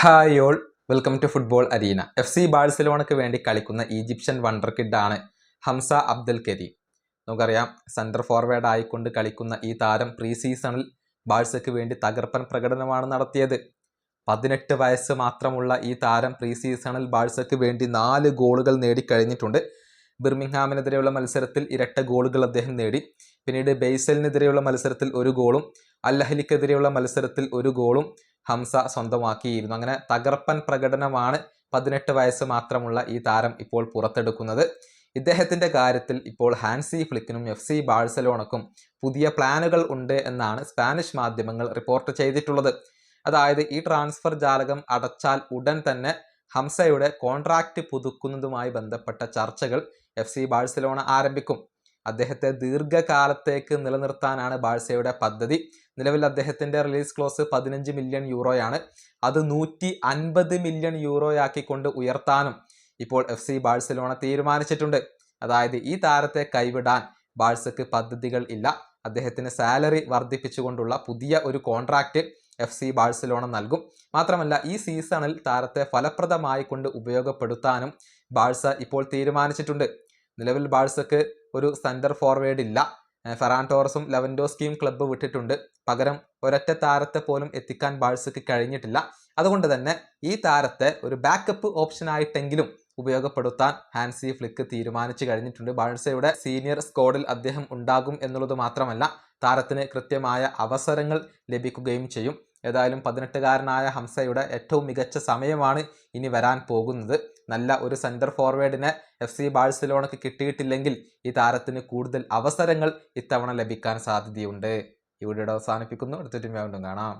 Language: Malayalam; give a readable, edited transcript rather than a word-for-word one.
Hi all, welcome to football arena. FC ബാഴ്സലോണയ്ക്ക് വേണ്ടി കളിക്കുന്ന ഈജിപ്ഷ്യൻ വണ്ടർ കിഡാണ് ഹംസ അബ്ദൽ കരീം. നമുക്കറിയാം, സെൻറ്റർ ഫോർവേഡ് ആയിക്കൊണ്ട് കളിക്കുന്ന ഈ താരം പ്രീ സീസണിൽ ബാഴ്സയ്ക്ക് വേണ്ടി തകർപ്പൻ പ്രകടനമാണ് നടത്തിയത്. 18 വയസ്സ് മാത്രമുള്ള ഈ താരം പ്രീ സീസണിൽ ബാഴ്സയ്ക്ക് വേണ്ടി 4 ഗോളുകൾ നേടിക്കഴിഞ്ഞിട്ടുണ്ട്. ബിർമിംഗ്ഹാമിനെതിരെയുള്ള മത്സരത്തിൽ ഇരട്ട ഗോളുകൾ അദ്ദേഹം നേടി. പിന്നീട് ബേസലിനെതിരെയുള്ള മത്സരത്തിൽ 1 ഗോളും അൽ അഹ്ലിക്കെതിരെയുള്ള മത്സരത്തിൽ 1 ഗോളും ഹംസ സ്വന്തമാക്കിയിരുന്നു. അങ്ങനെ തകർപ്പൻ പ്രകടനമാണ് 18 വയസ്സ് മാത്രമുള്ള ഈ താരം ഇപ്പോൾ പുറത്തെടുക്കുന്നത്. ഇദ്ദേഹത്തിൻ്റെ കാര്യത്തിൽ ഇപ്പോൾ ഹാൻസി ഫ്ലിക്കിനും FC ബാഴ്സലോണക്കും പുതിയ പ്ലാനുകൾ ഉണ്ട് എന്നാണ് സ്പാനിഷ് മാധ്യമങ്ങൾ റിപ്പോർട്ട് ചെയ്തിട്ടുള്ളത്. അതായത് ഈ ട്രാൻസ്ഫർ ജാലകം അടച്ചാൽ ഉടൻ തന്നെ ഹംസയുടെ കോൺട്രാക്റ്റ് പുതുക്കുന്നതുമായി ബന്ധപ്പെട്ട ചർച്ചകൾ FC ബാഴ്സലോണ ആരംഭിക്കും. അദ്ദേഹത്തെ ദീർഘകാലത്തേക്ക് നിലനിർത്താനാണ് ബാഴ്സയുടെ പദ്ധതി. നിലവിൽ അദ്ദേഹത്തിൻ്റെ റിലീസ് ക്ലോസ് 15 മില്യൺ യൂറോയാണ്. അത് 150 മില്യൺ യൂറോയാക്കിക്കൊണ്ട് ഉയർത്താനും ഇപ്പോൾ FC ബാഴ്സലോണ തീരുമാനിച്ചിട്ടുണ്ട്. അതായത് ഈ താരത്തെ കൈവിടാൻ ബാഴ്സയ്ക്ക് പദ്ധതികൾ ഇല്ല. അദ്ദേഹത്തിന് സാലറി വർദ്ധിപ്പിച്ചുകൊണ്ടുള്ള പുതിയ ഒരു കോൺട്രാക്റ്റ് FC ബാഴ്സലോണ നൽകും. മാത്രമല്ല, ഈ സീസണിൽ താരത്തെ ഫലപ്രദമായി കൊണ്ട് ഉപയോഗപ്പെടുത്താനും ബാഴ്സ ഇപ്പോൾ തീരുമാനിച്ചിട്ടുണ്ട്. നിലവിൽ ബാഴ്സയ്ക്ക് ഒരു സെൻറ്റർ ഫോർവേഡ് ഇല്ല. ഫെറാൻ ടോറസും ലെവൻഡോസ്കിയും ക്ലബ്ബ് വിട്ടിട്ടുണ്ട്. പകരം ഒരൊറ്റ താരത്തെ പോലും എത്തിക്കാൻ ബാഴ്സയ്ക്ക് കഴിഞ്ഞിട്ടില്ല. അതുകൊണ്ട് തന്നെ ഈ താരത്തെ ഒരു ബാക്കപ്പ് ഓപ്ഷനായിട്ടെങ്കിലും ഉപയോഗപ്പെടുത്താൻ ഹാൻസി ഫ്ലിക്ക് തീരുമാനിച്ചു കഴിഞ്ഞിട്ടുണ്ട്. ബാഴ്സയുടെ സീനിയർ സ്ക്വാഡിൽ അദ്ദേഹം ഉണ്ടാകും എന്നുള്ളത് മാത്രമല്ല, താരത്തിന് കൃത്യമായ അവസരങ്ങൾ ലഭിക്കുകയും ചെയ്യും. ഏതായാലും 18-കാരനായ ഹംസയുടെ ഏറ്റവും മികച്ച സമയമാണ് ഇനി വരാൻ പോകുന്നത്. നല്ല ഒരു സെൻറ്റർ ഫോർവേഡിനെ FC ബാഴ്സലോണയ്ക്ക് കിട്ടിയിട്ടില്ലെങ്കിൽ ഈ താരത്തിന് കൂടുതൽ അവസരങ്ങൾ ഇത്തവണ ലഭിക്കാൻ സാധ്യതയുണ്ട്. ഈ വീഡിയോ അവസാനിപ്പിക്കുന്നു. അടുത്ത ടീം വീണ്ടും കാണാം.